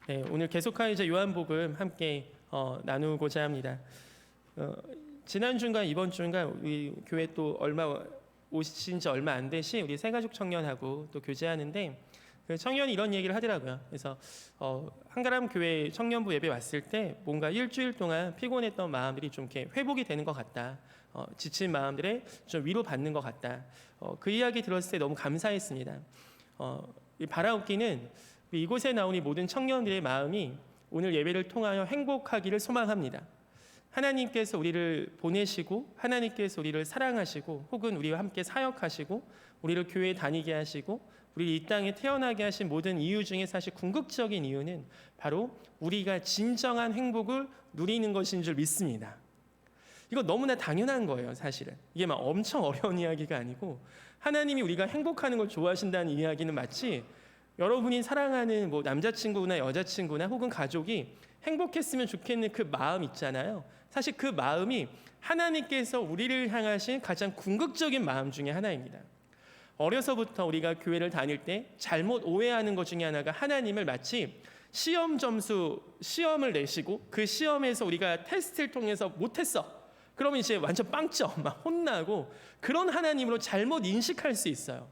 네, 오늘 계속하여 이제 요한복음 함께 나누고자 합니다. 지난 주인가 이번 주인가 우리 교회 또 오신 지 얼마 안 되신 우리 새가족 청년하고 또 교제하는데 그 청년이 이런 얘기를 하더라고요. 그래서 한가람 교회 청년부 예배 왔을 때 뭔가 일주일 동안 피곤했던 마음들이 좀 이렇게 회복이 되는 것 같다. 지친 마음들에 좀 위로받는 것 같다. 그 이야기 들었을 때 너무 감사했습니다. 이 바라옵기는 이곳에 나오는 모든 청년들의 마음이 오늘 예배를 통하여 행복하기를 소망합니다. 하나님께서 우리를 보내시고 하나님께서 우리를 사랑하시고 혹은 우리와 함께 사역하시고 우리를 교회에 다니게 하시고 우리 이 땅에 태어나게 하신 모든 이유 중에 사실 궁극적인 이유는 바로 우리가 진정한 행복을 누리는 것인 줄 믿습니다. 이거 너무나 당연한 거예요. 사실은 이게 막 엄청 어려운 이야기가 아니고 하나님이 우리가 행복하는 걸 좋아하신다는 이야기는 마치 여러분이 사랑하는 남자친구나 여자친구나 혹은 가족이 행복했으면 좋겠는 그 마음 있잖아요. 사실 그 마음이 하나님께서 우리를 향하신 가장 궁극적인 마음 중에 하나입니다. 어려서부터 우리가 교회를 다닐 때 잘못 오해하는 것 중에 하나가 하나님을 마치 시험을 내시고 그 시험에서 우리가 테스트를 통해서 못했어. 그러면 이제 완전 빵점 막 혼나고 그런 하나님으로 잘못 인식할 수 있어요.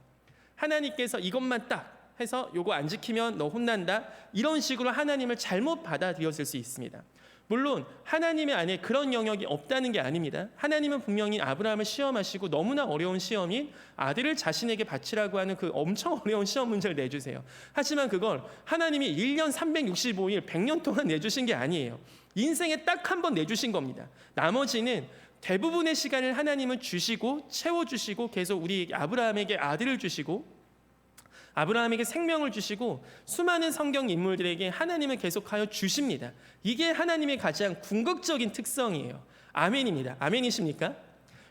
하나님께서 이것만 딱 해서 요거 안 지키면 너 혼난다. 이런 식으로 하나님을 잘못 받아들였을 수 있습니다. 물론 하나님의 안에 그런 영역이 없다는 게 아닙니다. 하나님은 분명히 아브라함을 시험하시고 너무나 어려운 시험인 아들을 자신에게 바치라고 하는 그 엄청 어려운 시험 문제를 내주세요. 하지만 그걸 하나님이 1년 365일 100년 동안 내주신 게 아니에요. 인생에 딱 한 번 내주신 겁니다. 나머지는 대부분의 시간을 하나님은 주시고 채워주시고 계속 우리 아브라함에게 아들을 주시고 아브라함에게 생명을 주시고 수많은 성경 인물들에게 하나님을 계속하여 주십니다. 이게 하나님의 가장 궁극적인 특성이에요. 아멘입니다. 아멘이십니까?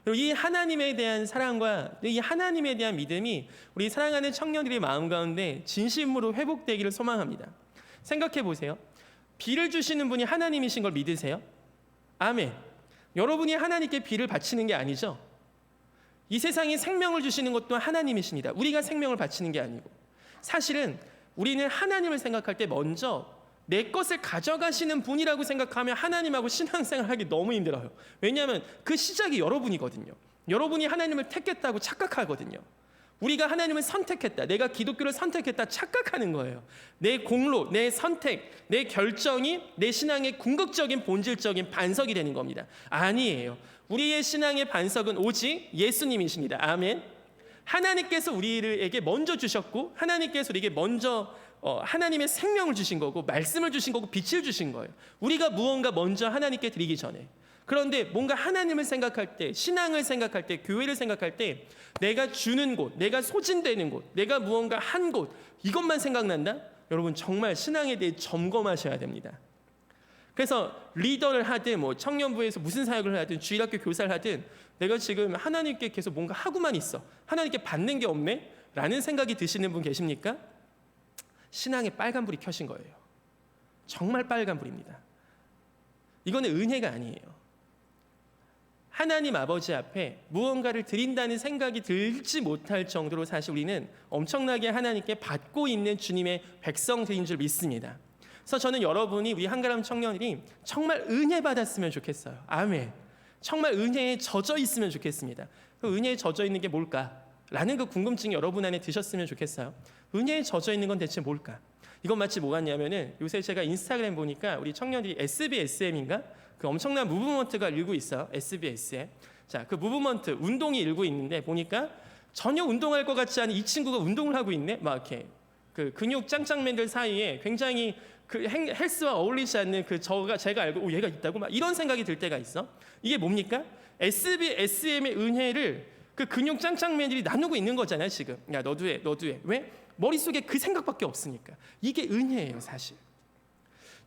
그리고 이 하나님에 대한 사랑과 이 하나님에 대한 믿음이 우리 사랑하는 청년들의 마음 가운데 진심으로 회복되기를 소망합니다. 생각해 보세요. 비를 주시는 분이 하나님이신 걸 믿으세요? 아멘. 여러분이 하나님께 비를 바치는 게 아니죠. 이 세상에 생명을 주시는 것도 하나님이십니다. 우리가 생명을 바치는 게 아니고 사실은 우리는 하나님을 생각할 때 먼저 내 것을 가져가시는 분이라고 생각하면 하나님하고 신앙생활하기 너무 힘들어요. 왜냐하면 그 시작이 여러분이거든요. 여러분이 하나님을 택했다고 착각하거든요. 우리가 하나님을 선택했다. 내가 기독교를 선택했다 착각하는 거예요. 내 공로, 내 선택, 내 결정이 내 신앙의 궁극적인 본질적인 반석이 되는 겁니다. 아니에요. 우리의 신앙의 반석은 오직 예수님이십니다. 아멘. 하나님께서 우리에게 먼저 주셨고 하나님께서 우리에게 먼저 하나님의 생명을 주신 거고 말씀을 주신 거고 빛을 주신 거예요. 우리가 무언가 먼저 하나님께 드리기 전에. 그런데 뭔가 하나님을 생각할 때, 신앙을 생각할 때, 교회를 생각할 때 내가 주는 곳, 내가 소진되는 곳, 내가 무언가 한 곳 이것만 생각난다? 여러분 정말 신앙에 대해 점검하셔야 됩니다. 그래서 리더를 하든 청년부에서 무슨 사역을 하든 주일학교 교사를 하든 내가 지금 하나님께 계속 뭔가 하고만 있어. 하나님께 받는 게 없네? 라는 생각이 드시는 분 계십니까? 신앙에 빨간불이 켜신 거예요. 정말 빨간불입니다. 이거는 은혜가 아니에요. 하나님 아버지 앞에 무언가를 드린다는 생각이 들지 못할 정도로 사실 우리는 엄청나게 하나님께 받고 있는 주님의 백성들인 줄 믿습니다. 그래서 저는 여러분이 우리 한가람 청년들이 정말 은혜 받았으면 좋겠어요. 아멘. 정말 은혜에 젖어 있으면 좋겠습니다. 그 은혜에 젖어 있는 게 뭘까? 라는 그 궁금증이 여러분 안에 드셨으면 좋겠어요. 은혜에 젖어 있는 건 대체 뭘까? 이건 마치 뭐 같냐면은 요새 제가 인스타그램 보니까 우리 청년들이 SBSM인가? 그 엄청난 무브먼트가 일고 있어요. SBSM. 자, 그 무브먼트 운동이 일고 있는데 보니까 전혀 운동할 것 같지 않은 이 친구가 운동을 하고 있네. 막 이렇게 그 근육 짱짱맨들 사이에 굉장히 그 헬스와 어울리지 않는 제가 알고 얘가 있다고 막 이런 생각이 들 때가 있어. 이게 뭡니까? SBSM의 은혜를 그 근육 짱짱맨들이 나누고 있는 거잖아요. 지금 야 너도 해. 왜? 머릿속에 그 생각밖에 없으니까. 이게 은혜예요. 사실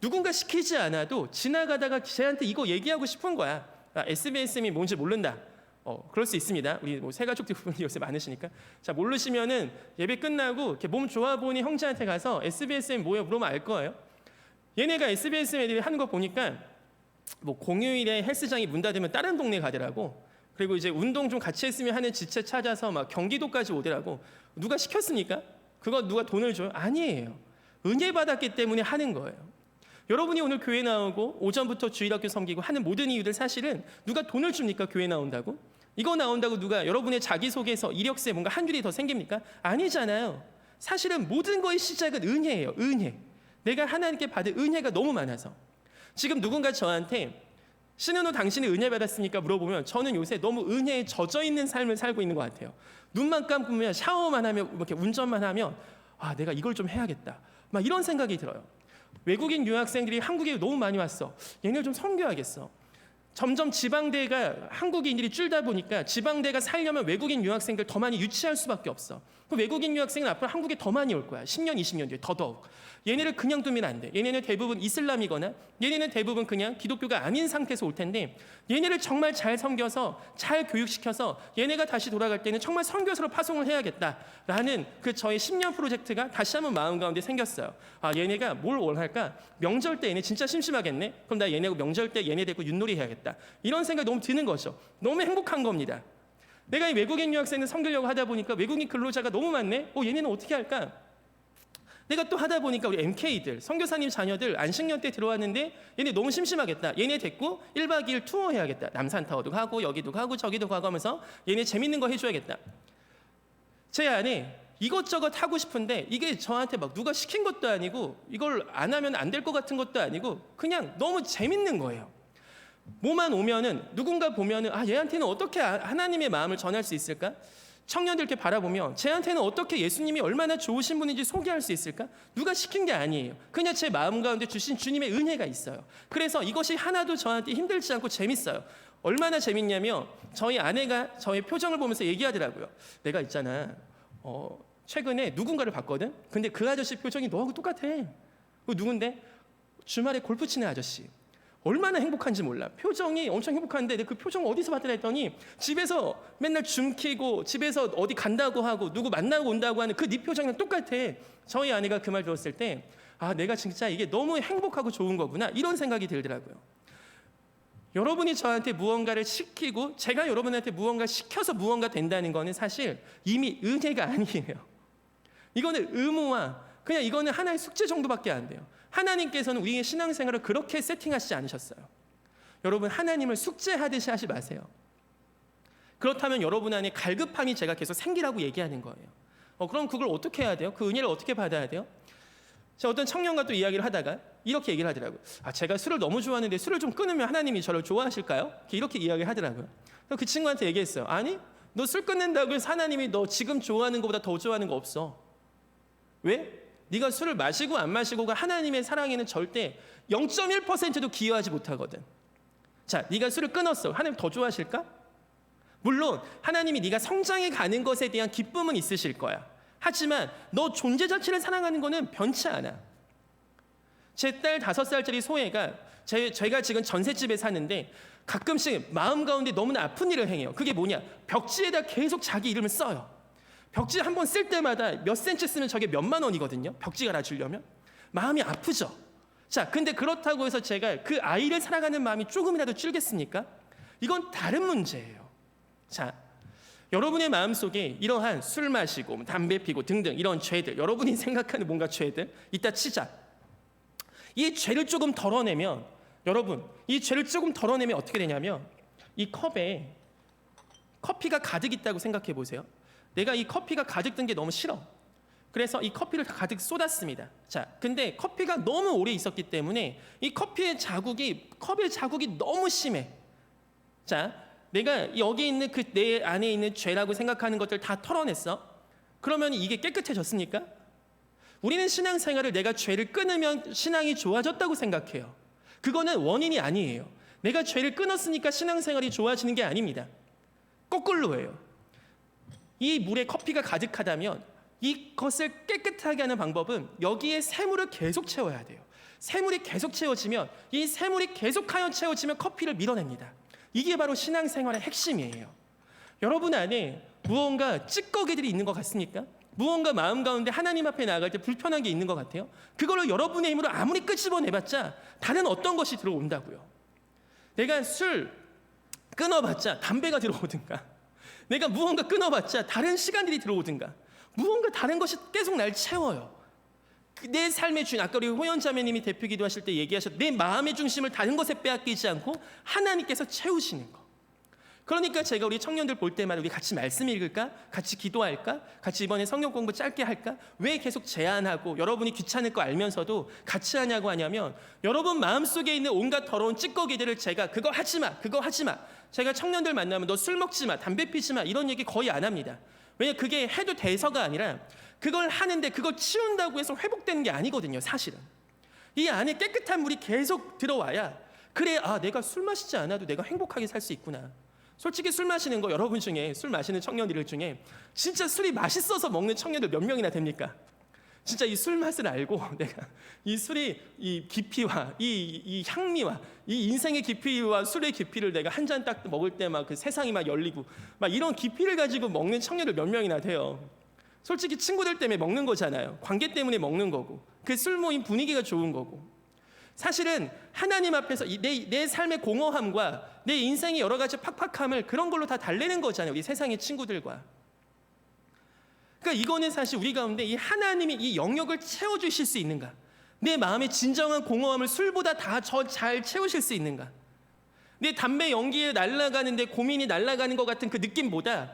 누군가 시키지 않아도 지나가다가 쟤한테 이거 얘기하고 싶은 거야. SBSM이 뭔지 모른다. 그럴 수 있습니다. 우리 새가족들 분이 요새 많으시니까. 자, 모르시면은 예배 끝나고 이렇게 몸 좋아 보이는 형제한테 가서 SBSM 뭐예요? 물으면 알 거예요. 얘네가 SBSM 애들이 하는 거 보니까 공휴일에 헬스장이 문 닫으면 다른 동네 가더라고. 그리고 이제 운동 좀 같이 했으면 하는 지체 찾아서 막 경기도까지 오더라고. 누가 시켰습니까? 그거 누가 돈을 줘요? 아니에요. 은혜 받았기 때문에 하는 거예요. 여러분이 오늘 교회 나오고 오전부터 주일학교 섬기고 하는 모든 이유들 사실은 누가 돈을 줍니까? 교회 나온다고? 이거 나온다고 누가 여러분의 자기소개서, 이력서에 뭔가 한 줄이 더 생깁니까? 아니잖아요. 사실은 모든 거의 시작은 은혜예요. 은혜. 내가 하나님께 받은 은혜가 너무 많아서. 지금 누군가 저한테 신은호 당신이 은혜 받았습니까? 물어보면 저는 요새 너무 은혜에 젖어 있는 삶을 살고 있는 것 같아요. 눈만 감으면 샤워만 하면 이렇게 운전만 하면 아 내가 이걸 좀 해야겠다. 막 이런 생각이 들어요. 외국인 유학생들이 한국에 너무 많이 왔어. 얘네를 좀 섬겨야겠어. 점점 지방대가 한국인들이 줄다 보니까 지방대가 살려면 외국인 유학생들 더 많이 유치할 수밖에 없어. 그 외국인 유학생은 앞으로 한국에 더 많이 올 거야. 10년, 20년 뒤에 더더욱. 얘네를 그냥 두면 안 돼. 얘네는 대부분 이슬람이거나 얘네는 대부분 그냥 기독교가 아닌 상태에서 올 텐데 얘네를 정말 잘 섬겨서 잘 교육시켜서 얘네가 다시 돌아갈 때는 정말 선교사로 파송을 해야겠다라는 그 저의 10년 프로젝트가 다시 한번 마음 가운데 생겼어요. 아 얘네가 뭘 원할까? 명절 때 얘네 진짜 심심하겠네? 그럼 나 얘네하고 명절 때 얘네 데리고 윷놀이 해야겠다. 이런 생각이 너무 드는 거죠. 너무 행복한 겁니다. 내가 이 외국인 유학생을 섬기려고 하다 보니까 외국인 근로자가 너무 많네? 얘네는 어떻게 할까? 내가 또 하다 보니까 우리 MK들, 선교사님 자녀들 안식년 때 들어왔는데 얘네 너무 심심하겠다. 얘네 데리고 1박 2일 투어 해야겠다. 남산타워도 가고 여기도 가고 저기도 가고 하면서 얘네 재밌는 거 해줘야겠다. 제 안에 이것저것 하고 싶은데 이게 저한테 막 누가 시킨 것도 아니고 이걸 안 하면 안 될 것 같은 것도 아니고 그냥 너무 재밌는 거예요. 뭐만 오면은 누군가 보면은 아 얘한테는 어떻게 하나님의 마음을 전할 수 있을까? 청년들 이렇게 바라보면 쟤한테는 어떻게 예수님이 얼마나 좋으신 분인지 소개할 수 있을까? 누가 시킨 게 아니에요. 그냥 제 마음 가운데 주신 주님의 은혜가 있어요. 그래서 이것이 하나도 저한테 힘들지 않고 재밌어요. 얼마나 재밌냐면 저희 아내가 저의 표정을 보면서 얘기하더라고요. 내가 있잖아 최근에 누군가를 봤거든. 근데 그 아저씨 표정이 너하고 똑같아. 그 누군데? 주말에 골프 치는 아저씨. 얼마나 행복한지 몰라. 표정이 엄청 행복한데 그 표정 어디서 봤더라 했더니 집에서 맨날 줌 키고 집에서 어디 간다고 하고 누구 만나고 온다고 하는 그 네 표정이랑 똑같아. 저희 아내가 그 말 들었을 때 아 내가 진짜 이게 너무 행복하고 좋은 거구나 이런 생각이 들더라고요. 여러분이 저한테 무언가를 시키고 제가 여러분한테 무언가 시켜서 무언가 된다는 거는 사실 이미 은혜가 아니에요. 이거는 의무와 그냥 이거는 하나의 숙제 정도밖에 안 돼요. 하나님께서는 우리의 신앙생활을 그렇게 세팅하시지 않으셨어요. 여러분 하나님을 숙제하듯이 하지 마세요. 그렇다면 여러분 안에 갈급함이 제가 계속 생기라고 얘기하는 거예요. 그럼 그걸 어떻게 해야 돼요? 그 은혜를 어떻게 받아야 돼요? 제가 어떤 청년과 또 이야기를 하다가 이렇게 얘기를 하더라고요. 제가 술을 너무 좋아하는데 술을 좀 끊으면 하나님이 저를 좋아하실까요? 이렇게 이야기를 하더라고요. 그 친구한테 얘기했어요. 아니 너 술 끊는다고 해서 하나님이 너 지금 좋아하는 것보다 더 좋아하는 거 없어. 왜? 네가 술을 마시고 안 마시고가 하나님의 사랑에는 절대 0.1%도 기여하지 못하거든. 자, 네가 술을 끊었어. 하나님 더 좋아하실까? 물론 하나님이 네가 성장해 가는 것에 대한 기쁨은 있으실 거야. 하지만 너 존재 자체를 사랑하는 거는 변치 않아. 제 딸 5살짜리 소혜가 제가 지금 전셋집에 사는데 가끔씩 마음 가운데 너무나 아픈 일을 행해요. 그게 뭐냐? 벽지에다 계속 자기 이름을 써요. 벽지 한 번 쓸 때마다 몇 센치 쓰면 저게 몇만 원이거든요. 벽지 갈아주려면. 마음이 아프죠. 자, 근데 그렇다고 해서 제가 그 아이를 사랑하는 마음이 조금이라도 줄겠습니까? 이건 다른 문제예요. 자, 여러분의 마음속에 이러한 술 마시고 담배 피고 등등 이런 죄들, 여러분이 생각하는 뭔가 죄들 이따 치자. 이 죄를 조금 덜어내면 여러분 이 죄를 조금 덜어내면 어떻게 되냐면 이 컵에 커피가 가득 있다고 생각해 보세요. 내가 이 커피가 가득 든 게 너무 싫어. 그래서 이 커피를 가득 쏟았습니다. 자, 근데 커피가 너무 오래 있었기 때문에 이 컵의 자국이 너무 심해. 자, 내가 여기 있는 그 내 안에 있는 죄라고 생각하는 것들 다 털어냈어. 그러면 이게 깨끗해졌습니까? 우리는 신앙생활을 내가 죄를 끊으면 신앙이 좋아졌다고 생각해요. 그거는 원인이 아니에요. 내가 죄를 끊었으니까 신앙생활이 좋아지는 게 아닙니다. 거꾸로예요. 이 물에 커피가 가득하다면 이것을 깨끗하게 하는 방법은 여기에 새물을 계속 채워야 돼요. 새물이 계속 채워지면 이 새물이 계속하여 채워지면 커피를 밀어냅니다. 이게 바로 신앙생활의 핵심이에요. 여러분 안에 무언가 찌꺼기들이 있는 것 같습니까? 무언가 마음 가운데 하나님 앞에 나아갈 때 불편한 게 있는 것 같아요. 그걸로 여러분의 힘으로 아무리 끄집어내봤자 다른 어떤 것이 들어온다고요. 내가 술 끊어봤자 담배가 들어오든가 내가 무언가 끊어봤자 다른 시간들이 들어오든가 무언가 다른 것이 계속 날 채워요. 내 삶의 주인, 아까 우리 호연자매님이 대표 기도하실 때 얘기하셨, 내 마음의 중심을 다른 것에 빼앗기지 않고 하나님께서 채우시는 거. 그러니까 제가 우리 청년들 볼 때마다 우리 같이 말씀 읽을까? 같이 기도할까? 같이 이번에 성경 공부 짧게 할까? 왜 계속 제안하고 여러분이 귀찮을 거 알면서도 같이 하냐고 하냐면, 여러분 마음속에 있는 온갖 더러운 찌꺼기들을 제가 그거 하지 마, 그거 하지 마. 제가 청년들 만나면 너 술 먹지 마, 담배 피지 마, 이런 얘기 거의 안 합니다. 왜냐면 그게 해도 돼서가 아니라 그걸 하는데 그걸 치운다고 해서 회복되는 게 아니거든요, 사실은. 이 안에 깨끗한 물이 계속 들어와야, 그래, 아, 내가 술 마시지 않아도 내가 행복하게 살 수 있구나. 솔직히 술 마시는 거, 여러분 중에 술 마시는 청년들 중에 진짜 술이 맛있어서 먹는 청년들 몇 명이나 됩니까? 진짜 이 술 맛을 알고 내가 이 술이 이 깊이와 이 향미와 이 인생의 깊이와 술의 깊이를 내가 한 잔 딱 먹을 때 막 그 세상이 막 열리고 막 이런 깊이를 가지고 먹는 청년들 몇 명이나 돼요. 솔직히 친구들 때문에 먹는 거잖아요. 관계 때문에 먹는 거고, 그 술 모임 분위기가 좋은 거고. 사실은 하나님 앞에서 내 삶의 공허함과 내 인생의 여러 가지 팍팍함을 그런 걸로 다 달래는 거잖아요, 우리 세상의 친구들과. 그러니까 이거는 사실 우리 가운데 이 하나님이 이 영역을 채워주실 수 있는가, 내 마음의 진정한 공허함을 술보다 다 잘 채우실 수 있는가, 내 담배 연기에 날아가는데 고민이 날아가는 것 같은 그 느낌보다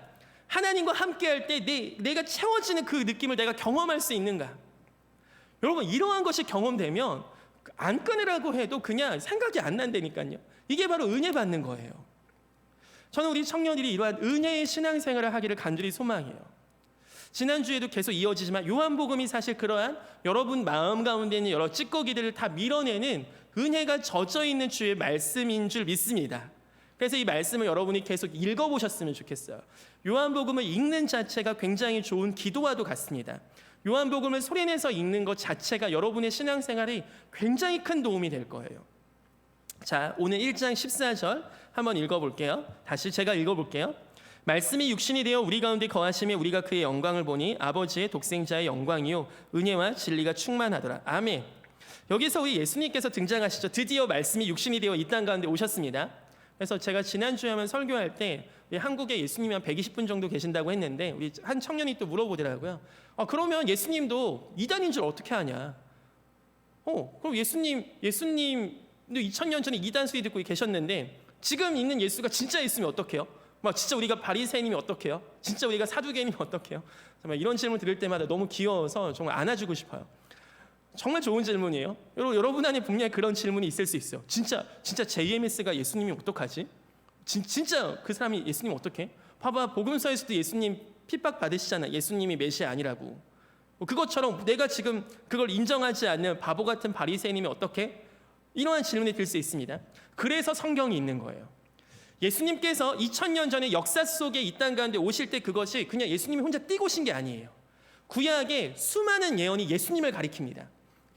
하나님과 함께할 때 내가 채워지는 그 느낌을 내가 경험할 수 있는가. 여러분, 이러한 것이 경험되면 안 끊으라고 해도 그냥 생각이 안 난다니까요. 이게 바로 은혜 받는 거예요. 저는 우리 청년들이 이러한 은혜의 신앙생활을 하기를 간절히 소망해요. 지난주에도 계속 이어지지만 요한복음이 사실 그러한 여러분 마음 가운데 있는 여러 찌꺼기들을 다 밀어내는 은혜가 젖어있는 주의 말씀인 줄 믿습니다. 그래서 이 말씀을 여러분이 계속 읽어보셨으면 좋겠어요. 요한복음을 읽는 자체가 굉장히 좋은 기도와도 같습니다. 요한복음을 소리내서 읽는 것 자체가 여러분의 신앙생활에 굉장히 큰 도움이 될 거예요. 자, 오늘 1장 14절 한번 읽어볼게요. 다시 제가 읽어볼게요. 말씀이 육신이 되어 우리 가운데 거하시며 우리가 그의 영광을 보니 아버지의 독생자의 영광이요 은혜와 진리가 충만하더라. 아멘. 여기서 우리 예수님께서 등장하시죠. 드디어 말씀이 육신이 되어 이 땅 가운데 오셨습니다. 그래서 제가 지난주에 한번 설교할 때 한국에 예수님이 한 120분 정도 계신다고 했는데 우리 한 청년이 또 물어보더라고요. 그러면 예수님도 이단인 줄 어떻게 아냐? 그럼 예수님도 2000년 전에 이단 소리 듣고 계셨는데 지금 있는 예수가 진짜 예수면 어떡해요? 막 진짜 우리가 바리새인이면 어떡해요? 진짜 우리가 사두개인이면 어떡해요? 정말 이런 질문 들을 때마다 너무 귀여워서 정말 안아주고 싶어요. 정말 좋은 질문이에요. 여러분 안에 분명히 그런 질문이 있을 수 있어요. 진짜 JMS가 예수님이 어떡하지? 진짜 그 사람이 예수님 어떡해? 봐봐, 복음서에서도 예수님 핍박 받으시잖아. 예수님이 메시아 아니라고. 그것처럼 내가 지금 그걸 인정하지 않는 바보 같은 바리새인이면 어떡해? 이러한 질문이 들 수 있습니다. 그래서 성경이 있는 거예요. 예수님께서 2000년 전에 역사 속에 이 땅 가운데 오실 때 그것이 그냥 예수님이 혼자 뛰고 오신 게 아니에요. 구약에 수많은 예언이 예수님을 가리킵니다.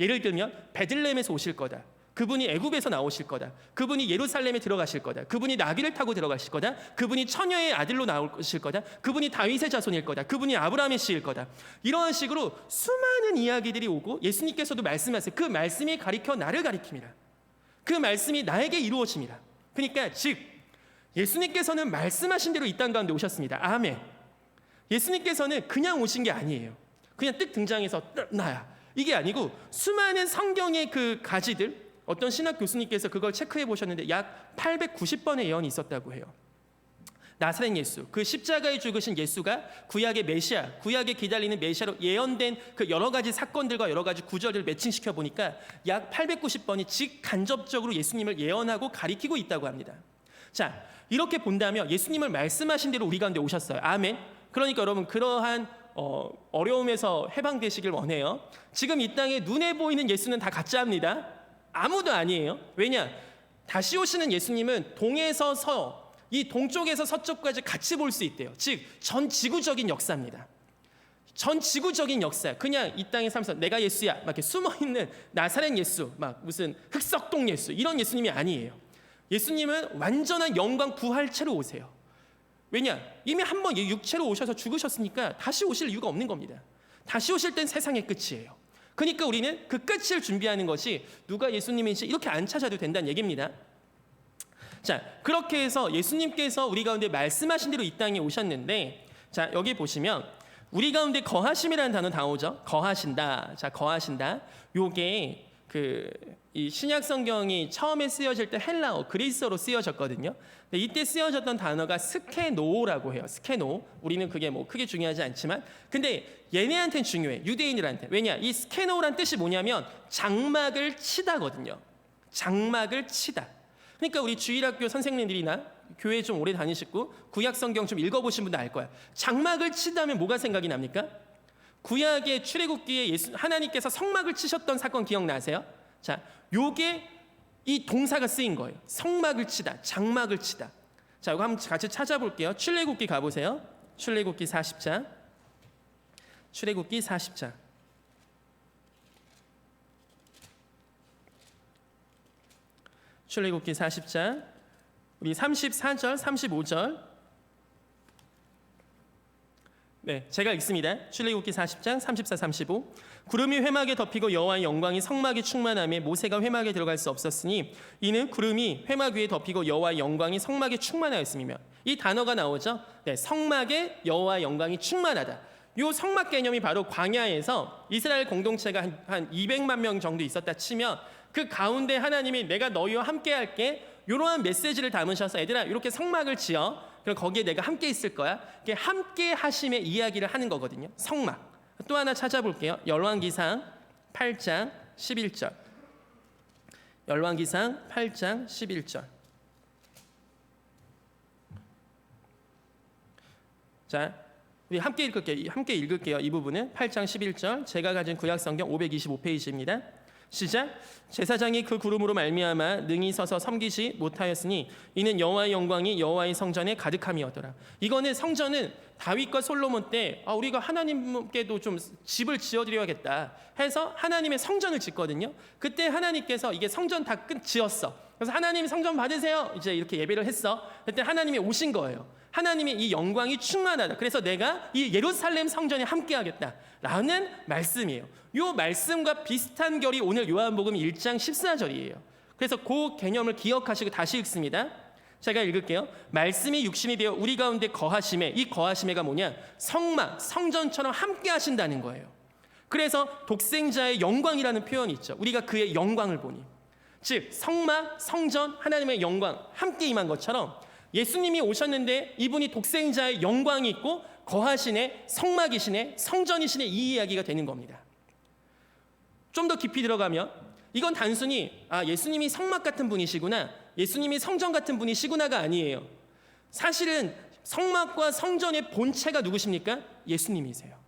예를 들면 베들레헴에서 오실 거다. 그분이 애굽에서 나오실 거다. 그분이 예루살렘에 들어가실 거다. 그분이 나귀를 타고 들어가실 거다. 그분이 처녀의 아들로 나오실 거다. 그분이 다윗의 자손일 거다. 그분이 아브라함의 씨일 거다. 이러한 식으로 수많은 이야기들이 오고 예수님께서도 말씀하세요. 그 말씀이 가리켜 나를 가리킵니다. 그 말씀이 나에게 이루어집니다. 그러니까 즉 예수님께서는 말씀하신 대로 이 땅 가운데 오셨습니다. 아멘. 예수님께서는 그냥 오신 게 아니에요. 그냥 뜩 등장해서 나야. 이게 아니고 수많은 성경의 그 가지들, 어떤 신학 교수님께서 그걸 체크해 보셨는데 약 890번의 예언이 있었다고 해요. 나사렛 예수, 그 십자가에 죽으신 예수가 구약의 메시아, 구약에 기다리는 메시아로 예언된 그 여러 가지 사건들과 여러 가지 구절을 매칭시켜 보니까 약 890번이 직간접적으로 예수님을 예언하고 가리키고 있다고 합니다. 자, 이렇게 본다면 예수님을 말씀하신 대로 우리 가운데 오셨어요. 아멘. 그러니까 여러분 그러한 어려움에서 해방되시길 원해요. 지금 이 땅에 눈에 보이는 예수는 다 가짜입니다. 아무도 아니에요. 왜냐? 다시 오시는 예수님은 동에서 서, 이 동쪽에서 서쪽까지 같이 볼 수 있대요. 즉 전 지구적인 역사입니다. 전 지구적인 역사. 그냥 이 땅에 살면서 내가 예수야 막 이렇게 숨어있는 나사렛 예수, 막 무슨 흑석동 예수, 이런 예수님이 아니에요. 예수님은 완전한 영광 부활체로 오세요. 왜냐? 이미 한 번 육체로 오셔서 죽으셨으니까 다시 오실 이유가 없는 겁니다. 다시 오실 땐 세상의 끝이에요. 그러니까 우리는 그 끝을 준비하는 것이 누가 예수님인지 이렇게 안 찾아도 된다는 얘기입니다. 자, 그렇게 해서 예수님께서 우리 가운데 말씀하신 대로 이 땅에 오셨는데, 자, 여기 보시면 우리 가운데 거하심이라는 단어 나오죠. 거하신다. 자, 거하신다. 요게 이 신약 성경이 처음에 쓰여질 때 헬라어, 그리스어로 쓰여졌거든요. 근데 이때 쓰여졌던 단어가 스케노라고 해요. 스케노. 우리는 그게 뭐 크게 중요하지 않지만, 근데 얘네한테는 중요해. 유대인들한테. 왜냐? 이 스케노란 뜻이 뭐냐면 장막을 치다거든요. 장막을 치다. 그러니까 우리 주일학교 선생님들이나 교회 좀 오래 다니시고 구약 성경 좀 읽어보신 분들 알 거야. 장막을 치다면 뭐가 생각이 납니까? 구약의 출애굽기에 하나님께서 성막을 치셨던 사건 기억나세요? 자, 요게 이 동사가 쓰인 거예요. 성막을 치다, 장막을 치다. 자, 이거 한번 같이 찾아볼게요. 출애굽기 가보세요. 출애굽기 40장. 출애굽기 40장. 출애굽기 40장. 우리 34절, 35절. 네, 제가 읽습니다. 출애굽기 40장 34, 35. 구름이 회막에 덮이고 여호와의 영광이 성막에 충만하며 모세가 회막에 들어갈 수 없었으니 이는 구름이 회막 위에 덮이고 여호와의 영광이 성막에 충만하였음이며. 이 단어가 나오죠. 네, 성막에 여호와의 영광이 충만하다. 이 성막 개념이 바로 광야에서 이스라엘 공동체가 한 200만 명 정도 있었다 치면 그 가운데 하나님이 내가 너희와 함께 할게, 이러한 메시지를 담으셔서 얘들아 이렇게 성막을 지어, 그럼 거기에 내가 함께 있을 거야. 이게 함께 하심의 이야기를 하는 거거든요. 성막. 또 하나 찾아볼게요. 열왕기상 8장 11절. 열왕기상 8장 11절. 자, 우리 함께 읽을게요. 이 부분은 8장 11절. 제가 가진 구약 성경 525페이지입니다. 시작. 제사장이 그 구름으로 말미암아 능히 서서 섬기지 못하였으니 이는 여호와의 영광이 여호와의 성전에 가득함이었더라. 이거는 성전은 다윗과 솔로몬 때 우리가 하나님께도 좀 집을 지어드려야겠다 해서 하나님의 성전을 짓거든요. 그때 하나님께서 이게 성전 다 지었어. 그래서 하나님 성전 받으세요. 이제 이렇게 예배를 했어. 그때 하나님이 오신 거예요. 하나님의 이 영광이 충만하다. 그래서 내가 이 예루살렘 성전에 함께하겠다라는 말씀이에요. 이 말씀과 비슷한 결이 오늘 요한복음 1장 14절이에요. 그래서 그 개념을 기억하시고 다시 읽습니다. 제가 읽을게요. 말씀이 육신이 되어 우리 가운데 거하심에, 이 거하심에가 뭐냐? 성막, 성전처럼 함께 하신다는 거예요. 그래서 독생자의 영광이라는 표현이 있죠. 우리가 그의 영광을 보니. 즉 성막, 성전, 하나님의 영광 함께 임한 것처럼 예수님이 오셨는데 이분이 독생자의 영광이 있고 거하시네, 성막이시네, 성전이시네, 이 이야기가 되는 겁니다. 좀 더 깊이 들어가면 이건 단순히 예수님이 성막 같은 분이시구나, 예수님이 성전 같은 분이시구나가 아니에요. 사실은 성막과 성전의 본체가 누구십니까? 예수님이세요.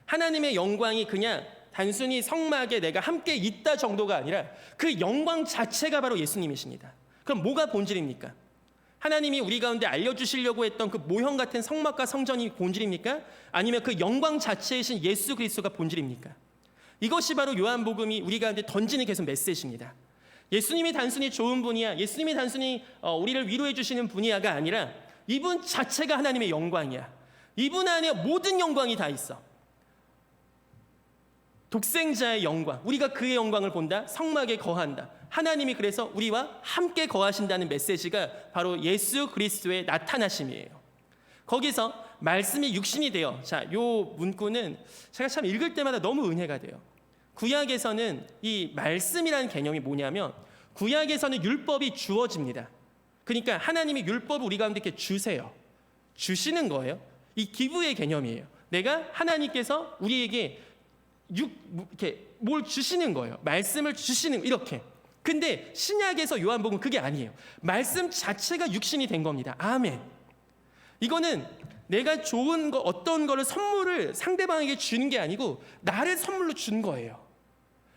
하나님의 영광이 그냥 단순히 성막에 내가 함께 있다 정도가 아니라 그 영광 자체가 바로 예수님이십니다. 그럼 뭐가 본질입니까? 하나님이 우리 가운데 알려주시려고 했던 그 모형 같은 성막과 성전이 본질입니까? 아니면 그 영광 자체이신 예수 그리스도가 본질입니까? 이것이 바로 요한복음이 우리 가운데 던지는 계속 메시지입니다. 예수님이 단순히 좋은 분이야, 예수님이 단순히 우리를 위로해 주시는 분이야가 아니라 이분 자체가 하나님의 영광이야. 이분 안에 모든 영광이 다 있어. 독생자의 영광, 우리가 그의 영광을 본다, 성막에 거한다. 하나님이 그래서 우리와 함께 거하신다는 메시지가 바로 예수 그리스도의 나타나심이에요. 거기서 말씀이 육신이 되어, 자, 요 문구는 제가 참 읽을 때마다 너무 은혜가 돼요. 구약에서는 이 말씀이라는 개념이 뭐냐면 구약에서는 율법이 주어집니다. 그러니까 하나님이 율법을 우리 가운데 이렇게 주세요. 주시는 거예요. 이 기부의 개념이에요. 내가 하나님께서 우리에게 이렇게 뭘 주시는 거예요. 말씀을 주시는, 이렇게. 근데 신약에서 요한복음은 그게 아니에요. 말씀 자체가 육신이 된 겁니다. 아멘. 이거는 내가 좋은 거, 어떤 거를 선물을 상대방에게 주는 게 아니고 나를 선물로 준 거예요.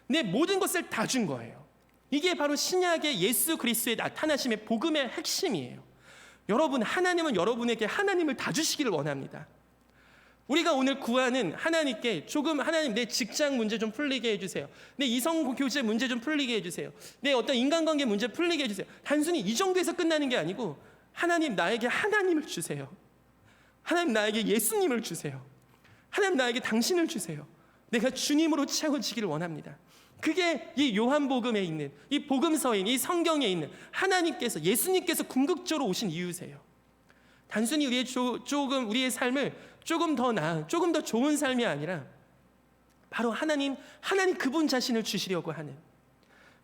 내 모든 것을 다 준 거예요. 이게 바로 신약의 예수 그리스도의 나타나심의 복음의 핵심이에요. 여러분, 하나님은 여러분에게 하나님을 다 주시기를 원합니다. 우리가 오늘 구하는 하나님께 조금, 하나님 내 직장 문제 좀 풀리게 해주세요. 내 이성 교제 문제 좀 풀리게 해주세요. 내 어떤 인간관계 문제 풀리게 해주세요. 단순히 이 정도에서 끝나는 게 아니고 하나님 나에게 하나님을 주세요. 하나님 나에게 예수님을 주세요. 하나님 나에게 당신을 주세요. 내가 주님으로 채워지기를 원합니다. 그게 이 요한복음에 있는, 이 복음서에 있는, 이 성경에 있는 하나님께서, 예수님께서 궁극적으로 오신 이유세요. 단순히 조금 우리의 삶을 조금 더 나은, 조금 더 좋은 삶이 아니라 바로 하나님 그분 자신을 주시려고 하는,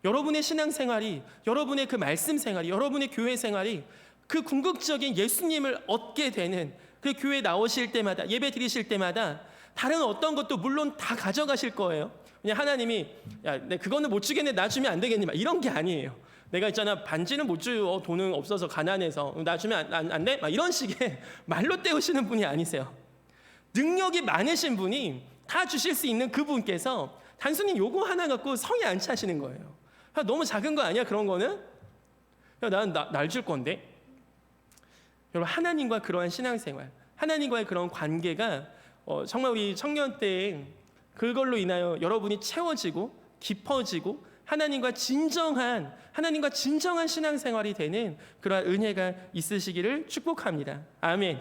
여러분의 신앙생활이, 여러분의 그 말씀 생활이, 여러분의 교회 생활이 그 궁극적인 예수님을 얻게 되는, 그 교회 나오실 때마다, 예배 드리실 때마다 다른 어떤 것도 물론 다 가져가실 거예요. 그냥 하나님이 야, 내 그거는 못 주겠네, 나 주면 안 되겠니, 막 이런 게 아니에요. 내가 있잖아, 반지는 못 줘요, 돈은 없어서 가난해서, 나 주면 안 돼? 막 이런 식의 말로 때우시는 분이 아니세요. 능력이 많으신 분이 다 주실 수 있는 그분께서 단순히 요거 하나 갖고 성에 안 차시는 거예요. 야, 너무 작은 거 아니야 그런 거는? 야, 난 날 줄 건데. 여러분, 하나님과 그러한 신앙생활, 하나님과의 그런 관계가 정말 우리 청년 때 그걸로 인하여 여러분이 채워지고 깊어지고 하나님과 진정한 신앙생활이 되는 그러한 은혜가 있으시기를 축복합니다. 아멘.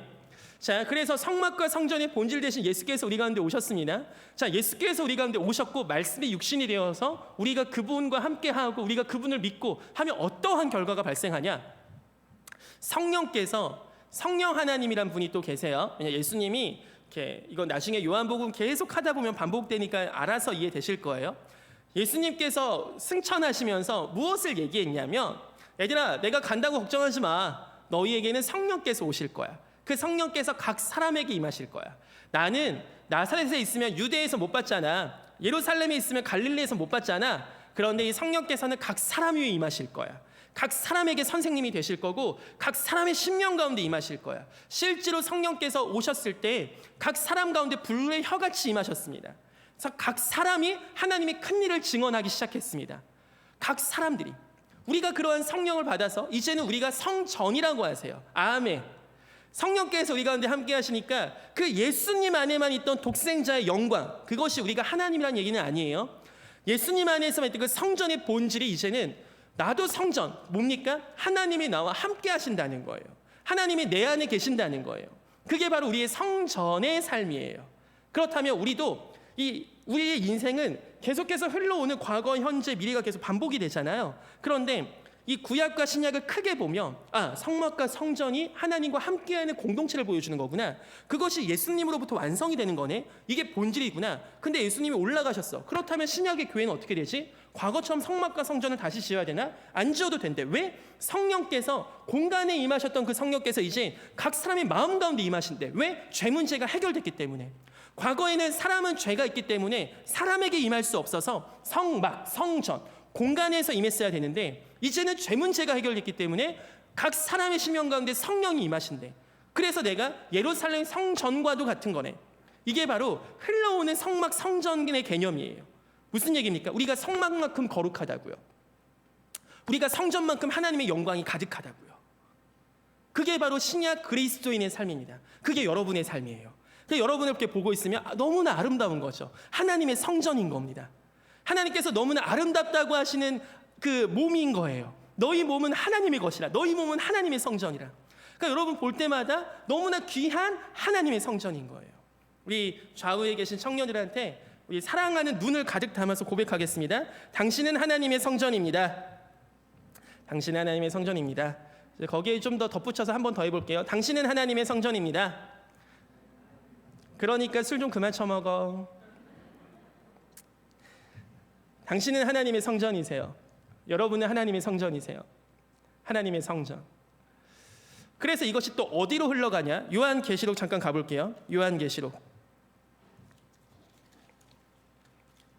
자, 그래서 성막과 성전의 본질 대신 예수께서 우리 가운데 오셨습니다. 자, 예수께서 우리 가운데 오셨고 말씀이 육신이 되어서 우리가 그분과 함께하고 우리가 그분을 믿고 하면 어떠한 결과가 발생하냐? 성령 하나님이란 분이 또 계세요. 예수님이 이건 나중에 요한복음 계속 하다 보면 반복되니까 알아서 이해되실 거예요. 예수님께서 승천하시면서 무엇을 얘기했냐면, 얘들아, 내가 간다고 걱정하지 마. 너희에게는 성령께서 오실 거야. 그 성령께서 각 사람에게 임하실 거야. 나는 나사렛에 있으면 유대에서 못 봤잖아. 예루살렘에 있으면 갈릴리에서 못 봤잖아. 그런데 이 성령께서는 각 사람 위에 임하실 거야. 각 사람에게 선생님이 되실 거고 각 사람의 심령 가운데 임하실 거야. 실제로 성령께서 오셨을 때 각 사람 가운데 불의 혀같이 임하셨습니다. 그래서 각 사람이 하나님의 큰 일을 증언하기 시작했습니다. 각 사람들이, 우리가 그러한 성령을 받아서 이제는 우리가 성전이라고 하세요. 아멘. 성령께서 우리 가운데 함께 하시니까 그 예수님 안에만 있던 독생자의 영광, 그것이 우리가 하나님이라는 얘기는 아니에요. 예수님 안에서만 있던 그 성전의 본질이 이제는 나도 성전, 뭡니까? 하나님이 나와 함께 하신다는 거예요. 하나님이 내 안에 계신다는 거예요. 그게 바로 우리의 성전의 삶이에요. 그렇다면 우리도 우리의 인생은 계속해서 흘러오는 과거, 현재, 미래가 계속 반복이 되잖아요. 그런데 이 구약과 신약을 크게 보면 성막과 성전이 하나님과 함께하는 공동체를 보여주는 거구나. 그것이 예수님으로부터 완성이 되는 거네. 이게 본질이구나. 근데 예수님이 올라가셨어. 그렇다면 신약의 교회는 어떻게 되지? 과거처럼 성막과 성전을 다시 지어야 되나? 안 지어도 된대. 왜? 성령께서, 공간에 임하셨던 그 성령께서 이제 각 사람의 마음 가운데 임하신대. 왜? 죄 문제가 해결됐기 때문에. 과거에는 사람은 죄가 있기 때문에 사람에게 임할 수 없어서 성막, 성전, 공간에서 임했어야 되는데 이제는 죄 문제가 해결됐기 때문에 각 사람의 심령 가운데 성령이 임하신대. 그래서 내가 예루살렘 성전과도 같은 거네. 이게 바로 흘러오는 성막, 성전의 개념이에요. 무슨 얘기입니까? 우리가 성막만큼 거룩하다고요. 우리가 성전만큼 하나님의 영광이 가득하다고요. 그게 바로 신약 그리스도인의 삶입니다. 그게 여러분의 삶이에요. 여러분을 이렇게 보고 있으면 너무나 아름다운 거죠. 하나님의 성전인 겁니다. 하나님께서 너무나 아름답다고 하시는 그 몸인 거예요. 너희 몸은 하나님의 것이라. 너희 몸은 하나님의 성전이라. 그러니까 여러분 볼 때마다 너무나 귀한 하나님의 성전인 거예요. 우리 좌우에 계신 청년들한테 우리 사랑하는 눈을 가득 담아서 고백하겠습니다. 당신은 하나님의 성전입니다. 당신은 하나님의 성전입니다. 거기에 좀 더 덧붙여서 한 번 더 해볼게요. 당신은 하나님의 성전입니다. 그러니까 술 좀 그만 처먹어. 당신은 하나님의 성전이세요. 여러분은 하나님의 성전이세요. 하나님의 성전. 그래서 이것이 또 어디로 흘러가냐? 요한계시록 잠깐 가볼게요. 요한계시록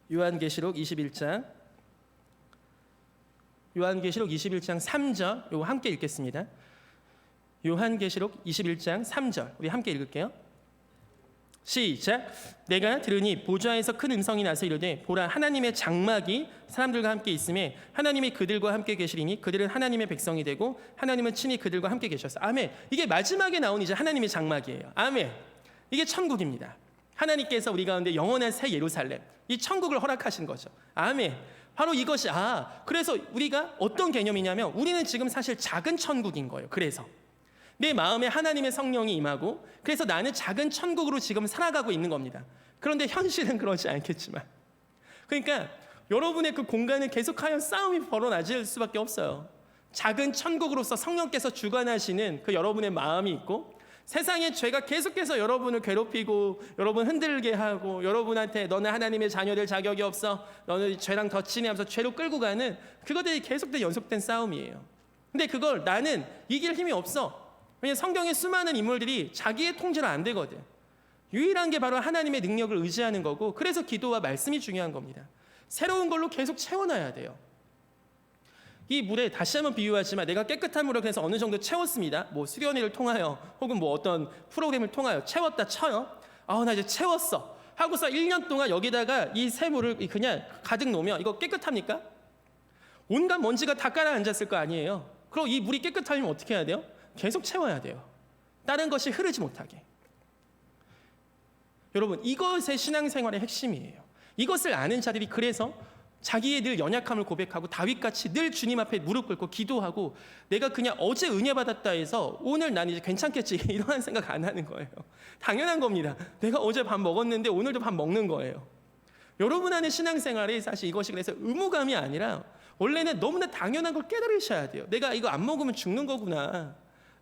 21장. 요한계시록 21장 3절. 이거 함께 읽겠습니다. 요한계시록 21장 3절. 우리 함께 읽을게요. 시작. 내가 들으니 보좌에서 큰 음성이 나서 이르되 보라, 하나님의 장막이 사람들과 함께 있음에 하나님이 그들과 함께 계시리니 그들은 하나님의 백성이 되고 하나님은 친히 그들과 함께 계셨어. 아멘. 이게 마지막에 나온 이제 하나님의 장막이에요. 아멘. 이게 천국입니다. 하나님께서 우리 가운데 영원한 새 예루살렘, 이 천국을 허락하신 거죠. 아멘. 바로 이것이 그래서 우리가 어떤 개념이냐면 우리는 지금 사실 작은 천국인 거예요. 그래서 내 마음에 하나님의 성령이 임하고 그래서 나는 작은 천국으로 지금 살아가고 있는 겁니다. 그런데 현실은 그렇지 않겠지만, 그러니까 여러분의 그 공간을 계속하여 싸움이 벌어나질 수밖에 없어요. 작은 천국으로서 성령께서 주관하시는 그 여러분의 마음이 있고 세상의 죄가 계속해서 여러분을 괴롭히고 여러분 흔들게 하고 여러분한테 너는 하나님의 자녀 될 자격이 없어, 너는 죄랑 더 친해하면서 죄로 끌고 가는 그것들이 계속된 연속된 싸움이에요. 근데 그걸 나는 이길 힘이 없어. 왜냐하면 성경의 수많은 인물들이 자기의 통제로 안 되거든. 유일한 게 바로 하나님의 능력을 의지하는 거고, 그래서 기도와 말씀이 중요한 겁니다. 새로운 걸로 계속 채워놔야 돼요. 이 물에 다시 한번 비유하지만 내가 깨끗한 물을 그래서 어느 정도 채웠습니다. 뭐 수련회를 통하여 혹은 뭐 어떤 프로그램을 통하여 채웠다 쳐요. 나 이제 채웠어 하고서 1년 동안 여기다가 이 샘물을 그냥 가득 놓으면 이거 깨끗합니까? 온갖 먼지가 다 가라앉았을 거 아니에요. 그럼 이 물이 깨끗하려면 어떻게 해야 돼요? 계속 채워야 돼요. 다른 것이 흐르지 못하게. 여러분, 이것의 신앙생활의 핵심이에요. 이것을 아는 자들이 그래서 자기의 늘 연약함을 고백하고 다윗같이 늘 주님 앞에 무릎 꿇고 기도하고, 내가 그냥 어제 은혜 받았다 해서 오늘 난 이제 괜찮겠지 이런 생각 안 하는 거예요. 당연한 겁니다. 내가 어제 밥 먹었는데 오늘도 밥 먹는 거예요. 여러분 안에 신앙생활이 사실 이것이 그래서 의무감이 아니라 원래는 너무나 당연한 걸 깨달으셔야 돼요. 내가 이거 안 먹으면 죽는 거구나.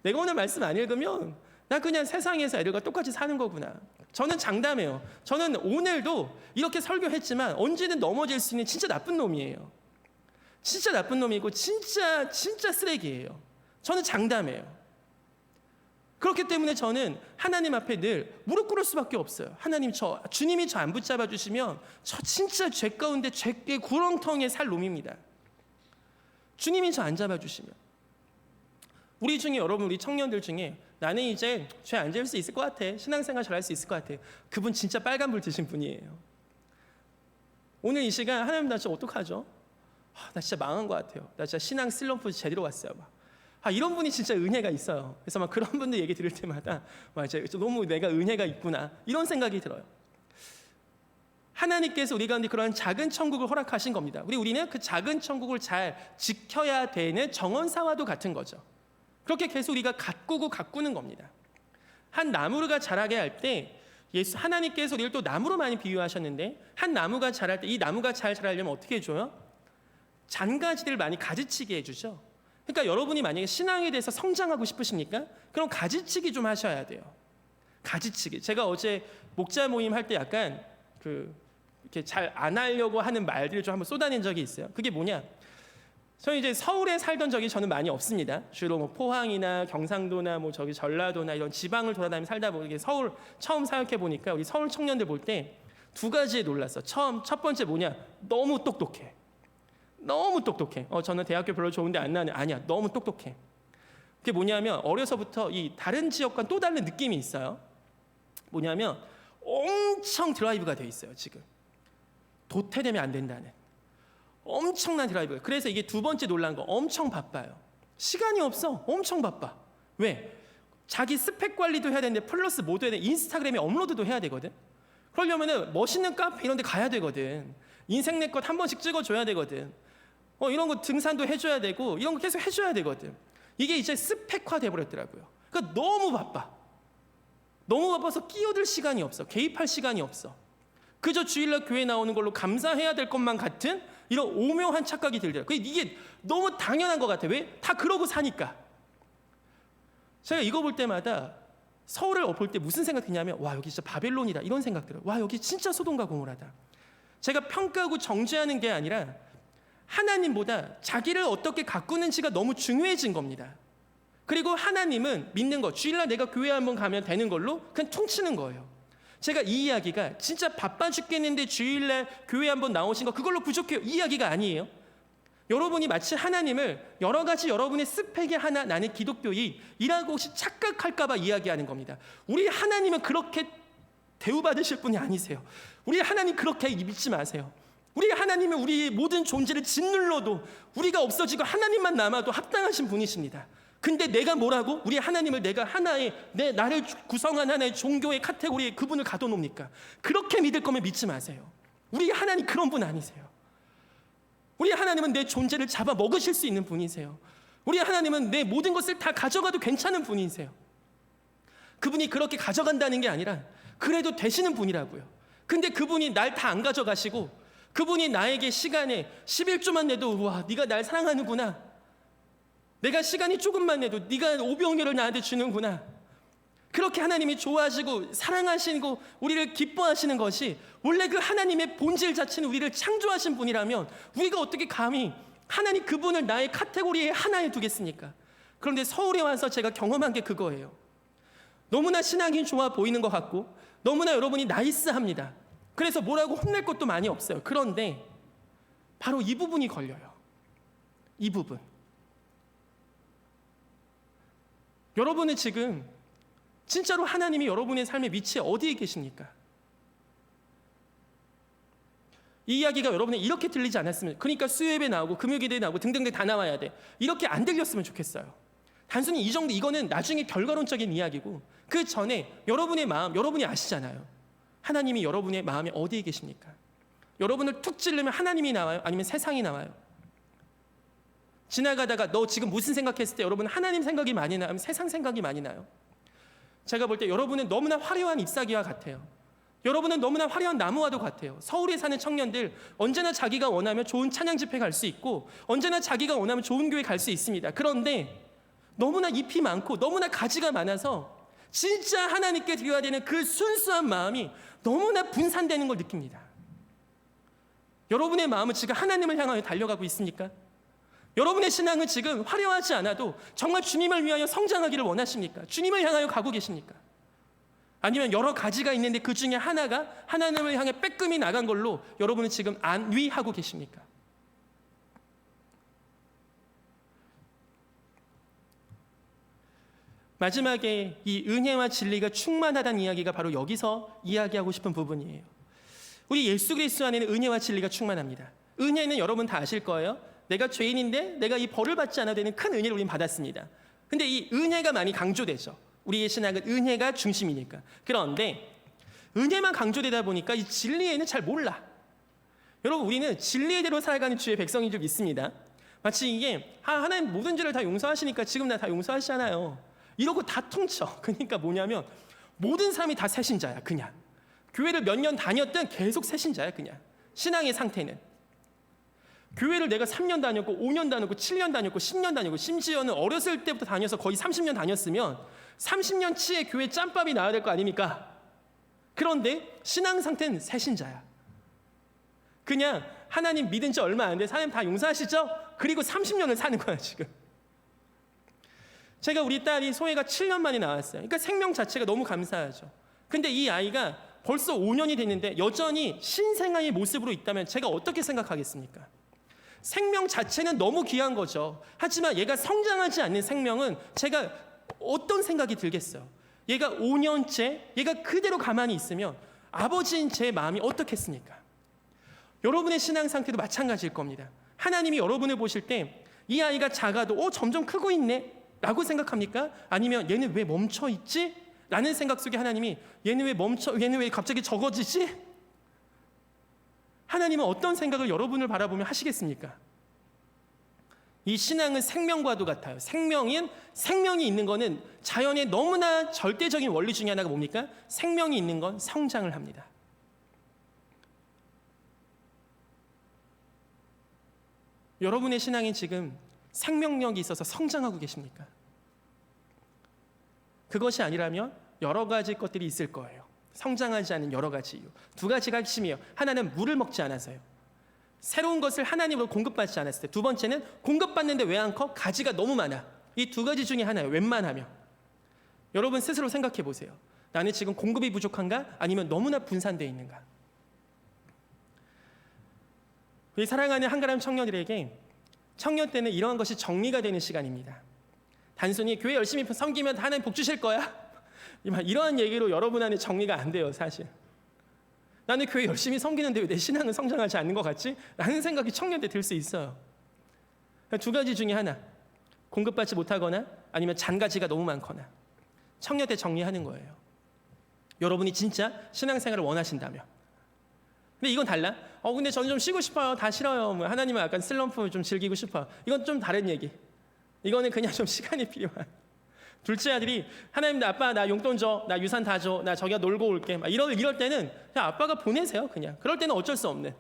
내가 오늘 말씀 안 읽으면 나 그냥 세상에서 애들과 똑같이 사는 거구나. 저는 장담해요. 저는 오늘도 이렇게 설교했지만 언제든 넘어질 수 있는 진짜 나쁜 놈이에요. 진짜 나쁜 놈이고 진짜 쓰레기예요. 저는 장담해요. 그렇기 때문에 저는 하나님 앞에 늘 무릎 꿇을 수밖에 없어요. 하나님, 주님이 저 안 붙잡아 주시면 저 진짜 죄 가운데 죄의 구렁텅이에 살 놈입니다. 주님이 저 안 잡아주시면. 우리 중에 여러분, 우리 청년들 중에 나는 이제 죄 안 지을 수 있을 것 같아, 신앙생활 잘할 수 있을 것 같아, 그분 진짜 빨간불 드신 분이에요. 오늘 이 시간 하나님, 나 진짜 어떡하죠? 나 진짜 망한 것 같아요. 나 진짜 신앙 슬럼프 제대로 왔어요. 이런 분이 진짜 은혜가 있어요. 그래서 막 그런 분들 얘기 들을 때마다 이제 너무 내가 은혜가 있구나 이런 생각이 들어요. 하나님께서 우리 가운데 그런 작은 천국을 허락하신 겁니다. 우리는 그 작은 천국을 잘 지켜야 되는 정원사와도 같은 거죠. 그렇게 계속 우리가 가꾸는 겁니다. 한 나무가 자라게 할 때 하나님께서 우리를 또 나무로 많이 비유하셨는데, 한 나무가 자랄 때 이 나무가 잘 자라려면 어떻게 해줘요? 잔가지들을 많이 가지치게 해주죠. 그러니까 여러분이 만약에 신앙에 대해서 성장하고 싶으십니까? 그럼 가지치기 좀 하셔야 돼요. 가지치기. 제가 어제 목자 모임 할 때 약간 이렇게 잘 안 하려고 하는 말들을 좀 한번 쏟아낸 적이 있어요. 그게 뭐냐? 저는 이제 서울에 살던 적이 저는 많이 없습니다. 주로 뭐 포항이나 경상도나 뭐 저기 전라도나 이런 지방을 돌아다니며 살다 보니까 서울 처음 사역해 보니까 우리 서울 청년들 볼 때 두 가지에 놀랐어. 첫 번째 뭐냐? 너무 똑똑해. 너무 똑똑해. 저는 대학교 별로 좋은데 안 나는, 아니야. 너무 똑똑해. 그게 뭐냐면 어려서부터 이 다른 지역과 또 다른 느낌이 있어요. 뭐냐면 엄청 드라이브가 돼 있어요. 지금 도태되면 안 된다는 엄청난 드라이브. 그래서 이게 두 번째 놀란 거, 엄청 바빠요. 시간이 없어. 엄청 바빠. 왜? 자기 스펙 관리도 해야 되는데 플러스 뭐도 해야 돼. 인스타그램에 업로드도 해야 되거든. 그러려면은 멋있는 카페 이런 데 가야 되거든. 인생 내 것 한 번씩 찍어줘야 되거든. 이런 거 등산도 해줘야 되고 이런 거 계속 해줘야 되거든. 이게 이제 스펙화 돼버렸더라고요. 그러니까 너무 바빠. 너무 바빠서 끼어들 시간이 없어. 개입할 시간이 없어. 그저 주일날 교회 나오는 걸로 감사해야 될 것만 같은 이런 오묘한 착각이 들더라고요. 이게 너무 당연한 것 같아. 왜? 다 그러고 사니까. 제가 이거 볼 때마다 서울을 볼 때 무슨 생각 드냐면, 와, 여기 진짜 바벨론이다 이런 생각 들어요. 와, 여기 진짜 소돔과 고모라다. 제가 평가하고 정죄하는 게 아니라 하나님보다 자기를 어떻게 가꾸는지가 너무 중요해진 겁니다. 그리고 하나님은 믿는 거, 주일날 내가 교회 한번 가면 되는 걸로 그냥 퉁치는 거예요. 제가 이 이야기가 진짜 바빠 죽겠는데 주일날 교회 한번 나오신 거 그걸로 부족해요, 이 이야기가 아니에요. 여러분이 마치 하나님을 여러 가지 여러분의 스펙의 하나, 나는 기독교인이라고 혹시 착각할까 봐 이야기하는 겁니다. 우리 하나님은 그렇게 대우받으실 분이 아니세요. 우리 하나님 그렇게 믿지 마세요. 우리 하나님은 우리의 모든 존재를 짓눌러도 우리가 없어지고 하나님만 남아도 합당하신 분이십니다. 근데 내가 뭐라고? 우리 하나님을 내가 하나의 나를 구성한 하나의 종교의 카테고리에 그분을 가둬놓습니까? 그렇게 믿을 거면 믿지 마세요. 우리 하나님 그런 분 아니세요. 우리 하나님은 내 존재를 잡아 먹으실 수 있는 분이세요. 우리 하나님은 내 모든 것을 다 가져가도 괜찮은 분이세요. 그분이 그렇게 가져간다는 게 아니라 그래도 되시는 분이라고요. 근데 그분이 날 다 안 가져가시고 그분이 나에게 시간에 11조만 내도 우와, 네가 날 사랑하는구나. 내가 시간이 조금만 내도 네가 오병이어를 나한테 주는구나. 그렇게 하나님이 좋아하시고 사랑하시고 우리를 기뻐하시는 것이 원래 그 하나님의 본질 자체는 우리를 창조하신 분이라면 우리가 어떻게 감히 하나님 그분을 나의 카테고리에 하나에 두겠습니까? 그런데 서울에 와서 제가 경험한 게 그거예요. 너무나 신앙이 좋아 보이는 것 같고 너무나 여러분이 나이스합니다. 그래서 뭐라고 혼낼 것도 많이 없어요. 그런데 바로 이 부분이 걸려요. 이 부분. 여러분은 지금 진짜로 하나님이 여러분의 삶의 위치에 어디에 계십니까? 이 이야기가 여러분이 이렇게 들리지 않았으면, 그러니까 수요예배 나오고 금요기도에 나오고 등등등 다 나와야 돼, 이렇게 안 들렸으면 좋겠어요. 단순히 이 정도, 이거는 나중에 결과론적인 이야기고 그 전에 여러분의 마음, 여러분이 아시잖아요. 하나님이 여러분의 마음에 어디에 계십니까? 여러분을 툭 찌르면 하나님이 나와요? 아니면 세상이 나와요? 지나가다가 너 지금 무슨 생각했을 때 여러분 하나님 생각이 많이 나요? 아니면 세상 생각이 많이 나요? 제가 볼 때 여러분은 너무나 화려한 잎사귀와 같아요. 여러분은 너무나 화려한 나무와도 같아요. 서울에 사는 청년들 언제나 자기가 원하면 좋은 찬양 집회 갈 수 있고 언제나 자기가 원하면 좋은 교회 갈 수 있습니다. 그런데 너무나 잎이 많고 너무나 가지가 많아서 진짜 하나님께 드려야 되는 그 순수한 마음이 너무나 분산되는 걸 느낍니다. 여러분의 마음은 지금 하나님을 향하여 달려가고 있습니까? 여러분의 신앙은 지금 화려하지 않아도 정말 주님을 위하여 성장하기를 원하십니까? 주님을 향하여 가고 계십니까? 아니면 여러 가지가 있는데 그 중에 하나가 하나님을 향해 빼끔이 나간 걸로 여러분은 지금 안위하고 계십니까? 마지막에 이 은혜와 진리가 충만하다는 이야기가 바로 여기서 이야기하고 싶은 부분이에요. 우리 예수 그리스도 안에는 은혜와 진리가 충만합니다. 은혜는 여러분 다 아실 거예요. 내가 죄인인데 내가 이 벌을 받지 않아도 되는 큰 은혜를 우리는 받았습니다. 근데 이 은혜가 많이 강조되죠. 우리의 신앙은 은혜가 중심이니까. 그런데 은혜만 강조되다 보니까 이 진리에는 잘 몰라. 여러분, 우리는 진리의 대로 살아가는 주의 백성인 줄 믿습니다. 마치 이게 하나님 모든 죄를 다 용서하시니까 지금 나 다 용서하시잖아요, 이러고 다 통쳐. 그러니까 뭐냐면 모든 사람이 다 새신자야. 그냥 교회를 몇 년 다녔든 계속 새신자야. 그냥 신앙의 상태는 교회를 내가 3년 다녔고 5년 다녔고 7년 다녔고 10년 다녔고 심지어는 어렸을 때부터 다녀서 거의 30년 다녔으면 30년 치에 교회 짬밥이 나와야 될 거 아닙니까? 그런데 신앙 상태는 새신자야. 그냥 하나님 믿은 지 얼마 안 돼, 하나님 다 용서하시죠? 그리고 30년을 사는 거야 지금. 제가 우리 딸이 소혜가 7년 만에 나왔어요. 그러니까 생명 자체가 너무 감사하죠. 근데 이 아이가 벌써 5년이 됐는데 여전히 신생아의 모습으로 있다면 제가 어떻게 생각하겠습니까? 생명 자체는 너무 귀한 거죠. 하지만 얘가 성장하지 않는 생명은 제가 어떤 생각이 들겠어요? 얘가 5년째 얘가 그대로 가만히 있으면 아버지인 제 마음이 어떻겠습니까? 여러분의 신앙 상태도 마찬가지일 겁니다. 하나님이 여러분을 보실 때 이 아이가 작아도 점점 크고 있네 라고 생각합니까? 아니면 얘는 왜 멈춰 있지? 라는 생각 속에 하나님이 얘는 왜 갑자기 적어지지? 하나님은 어떤 생각을 여러분을 바라보며 하시겠습니까? 이 신앙은 생명과도 같아요. 생명이 있는 거는 자연의 너무나 절대적인 원리 중에 하나가 뭡니까? 생명이 있는 건 성장을 합니다. 여러분의 신앙이 지금 생명력이 있어서 성장하고 계십니까? 그것이 아니라면 여러 가지 것들이 있을 거예요. 성장하지 않은 여러 가지 이유. 두 가지가 핵심이에요. 하나는 물을 먹지 않아서요. 새로운 것을 하나님으로 공급받지 않았을 때. 두 번째는 공급받는데 왜 안 커? 가지가 너무 많아. 이 두 가지 중에 하나예요. 웬만하면. 여러분 스스로 생각해 보세요. 나는 지금 공급이 부족한가? 아니면 너무나 분산되어 있는가? 우리 사랑하는 한가람 청년들에게 청년 때는 이러한 것이 정리가 되는 시간입니다. 단순히 교회 열심히 섬기면 하나님 복 주실 거야? 이러한 얘기로 여러분 안에 정리가 안 돼요. 사실 나는 교회 열심히 섬기는데 왜 내 신앙은 성장하지 않는 것 같지? 라는 생각이 청년 때 들 수 있어요. 두 가지 중에 하나, 공급받지 못하거나 아니면 잔가지가 너무 많거나. 청년 때 정리하는 거예요. 여러분이 진짜 신앙생활을 원하신다면. 근데 이건 달라. 근데 저는 좀 쉬고 싶어요. 다 싫어요. 하나님은 약간 슬럼프 좀 즐기고 싶어요. 이건 좀 다른 얘기. 이거는 그냥 좀 시간이 필요한. 둘째 아들이 하나님, 아빠 나 용돈 줘, 나 유산 다 줘, 나 저기 놀고 올게. 이럴 때는 그냥 아빠가 보내세요. 그냥. 그럴 때는 어쩔 수 없는.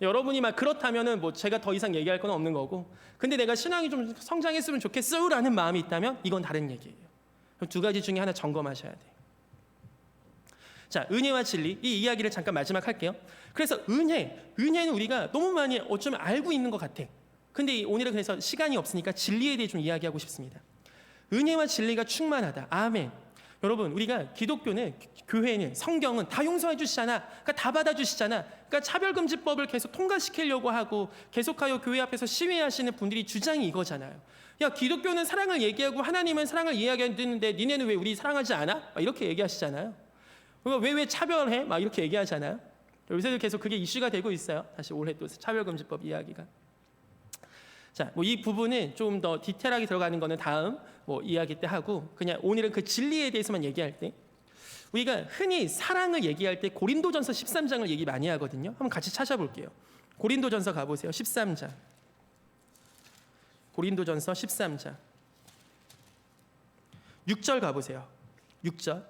여러분이 그렇다면은 제가 더 이상 얘기할 건 없는 거고. 근데 내가 신앙이 좀 성장했으면 좋겠어라는 마음이 있다면 이건 다른 얘기예요. 두 가지 중에 하나 점검하셔야 돼요. 자, 은혜와 진리, 이 이야기를 잠깐 마지막 할게요. 그래서 은혜는 우리가 너무 많이 어쩌면 알고 있는 것 같아. 근데 오늘은 그래서 시간이 없으니까 진리에 대해 좀 이야기하고 싶습니다. 은혜와 진리가 충만하다. 아멘. 여러분, 우리가 기독교는, 교회는, 성경은 다 용서해 주시잖아. 그러니까 다 받아주시잖아. 그러니까 차별금지법을 계속 통과시키려고 하고 계속하여 교회 앞에서 시위하시는 분들이 주장이 이거잖아요. 야, 기독교는 사랑을 얘기하고 하나님은 사랑을 이야기하는데 니네는 왜 우리 사랑하지 않아? 막 이렇게 얘기하시잖아요. 왜 차별해? 막 이렇게 얘기하잖아요. 요새도 계속 그게 이슈가 되고 있어요. 다시 올해 또 차별금지법 이야기가. 자, 이 부분은 좀 더 디테일하게 들어가는 거는 다음 이야기 때 하고, 그냥 오늘은 그 진리에 대해서만 얘기할 때, 우리가 흔히 사랑을 얘기할 때 고린도전서 13장을 얘기 많이 하거든요. 한번 같이 찾아볼게요. 고린도전서 가보세요. 13장. 고린도전서 13장 6절 가보세요. 6절.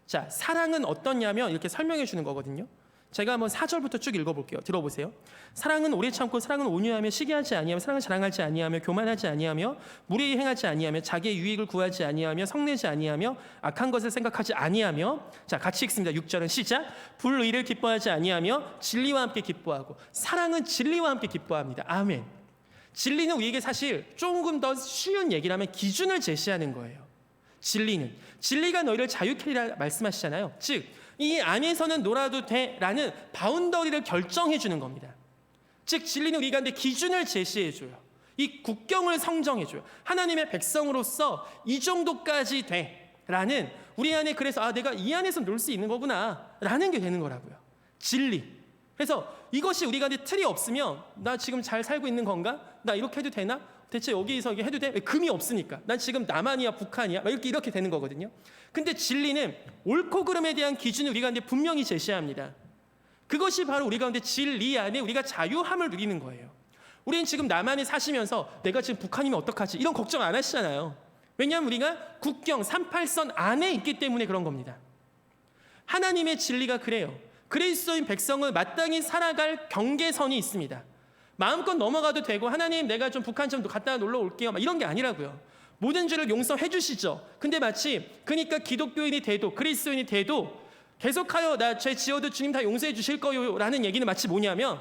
자, 사랑은 어떠냐면 이렇게 설명해 주는 거거든요. 제가 한번 4절부터 쭉 읽어볼게요. 들어보세요. 사랑은 오래 참고, 사랑은 온유하며, 시기하지 아니하며, 사랑을 자랑하지 아니하며, 교만하지 아니하며, 무례히 행하지 아니하며, 자기의 유익을 구하지 아니하며, 성내지 아니하며, 악한 것을 생각하지 아니하며. 자, 같이 읽습니다. 6절은 시작. 불의를 기뻐하지 아니하며, 진리와 함께 기뻐하고. 사랑은 진리와 함께 기뻐합니다. 아멘. 진리는 우리에게 사실 조금 더 쉬운 얘기를 하면 기준을 제시하는 거예요. 진리가 너희를 자유케 하리라 말씀하시잖아요. 즉, 이 안에서는 놀아도 돼라는 바운더리를 결정해 주는 겁니다. 즉, 진리는 우리 가운데 기준을 제시해 줘요. 이 국경을 성정해 줘요. 하나님의 백성으로서 이 정도까지 돼라는, 우리 안에, 그래서 내가 이 안에서 놀 수 있는 거구나라는 게 되는 거라고요. 진리. 그래서 이것이 우리 가운데 틀이 없으면, 나 지금 잘 살고 있는 건가? 나 이렇게 해도 되나? 대체 여기서 이게 해도 돼? 금이 없으니까. 난 지금 남한이야, 북한이야? 이렇게 되는 거거든요. 근데 진리는 옳고 그름에 대한 기준을 우리 가운데 분명히 제시합니다. 그것이 바로 우리 가운데 진리 안에 우리가 자유함을 누리는 거예요. 우리는 지금 남한에 사시면서 내가 지금 북한이면 어떡하지? 이런 걱정 안 하시잖아요. 왜냐하면 우리가 국경 38선 안에 있기 때문에 그런 겁니다. 하나님의 진리가 그래요. 그리스도인 백성을 마땅히 살아갈 경계선이 있습니다. 마음껏 넘어가도 되고, 하나님 내가 좀 북한 좀 갔다 놀러 올게요, 이런 게 아니라고요. 모든 죄를 용서해 주시죠. 근데 마치 그러니까 기독교인이 돼도, 그리스도인이 돼도 계속하여 나 죄 지어도 주님 다 용서해 주실 거요 라는 얘기는 마치 뭐냐면,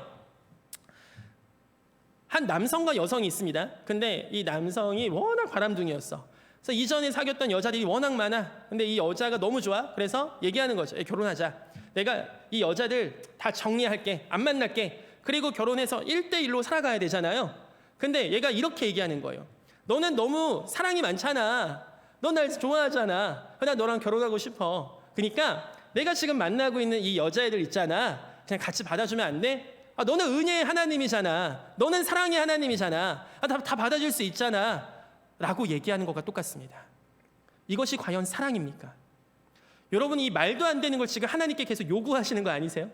한 남성과 여성이 있습니다. 근데 이 남성이 워낙 바람둥이였어. 그래서 이전에 사귀었던 여자들이 워낙 많아. 근데 이 여자가 너무 좋아. 그래서 얘기하는 거죠. 결혼하자. 내가 이 여자들 다 정리할게. 안 만날게. 그리고 결혼해서 1대1로 살아가야 되잖아요. 근데 얘가 이렇게 얘기하는 거예요. 너는 너무 사랑이 많잖아. 넌 날 좋아하잖아. 나 너랑 결혼하고 싶어. 그러니까 내가 지금 만나고 있는 이 여자애들 있잖아. 그냥 같이 받아주면 안 돼? 너는 은혜의 하나님이잖아. 너는 사랑의 하나님이잖아. 다 받아줄 수 있잖아. 라고 얘기하는 것과 똑같습니다. 이것이 과연 사랑입니까? 여러분이 이 말도 안 되는 걸 지금 하나님께 계속 요구하시는 거 아니세요?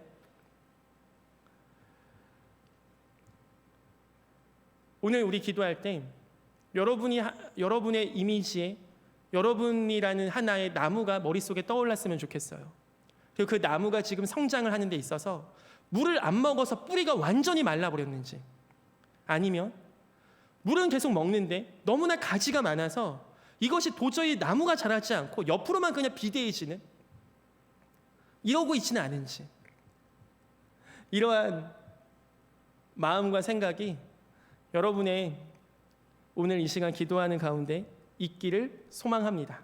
오늘 우리 기도할 때 여러분의 이미지에 여러분이라는 하나의 나무가 머릿속에 떠올랐으면 좋겠어요. 그리고 그 나무가 지금 성장을 하는 데 있어서 물을 안 먹어서 뿌리가 완전히 말라버렸는지, 아니면 물은 계속 먹는데 너무나 가지가 많아서 이것이 도저히 나무가 자라지 않고 옆으로만 그냥 비대해지는, 이러고 있지는 않은지, 이러한 마음과 생각이 여러분의 오늘 이 시간 기도하는 가운데 있기를 소망합니다.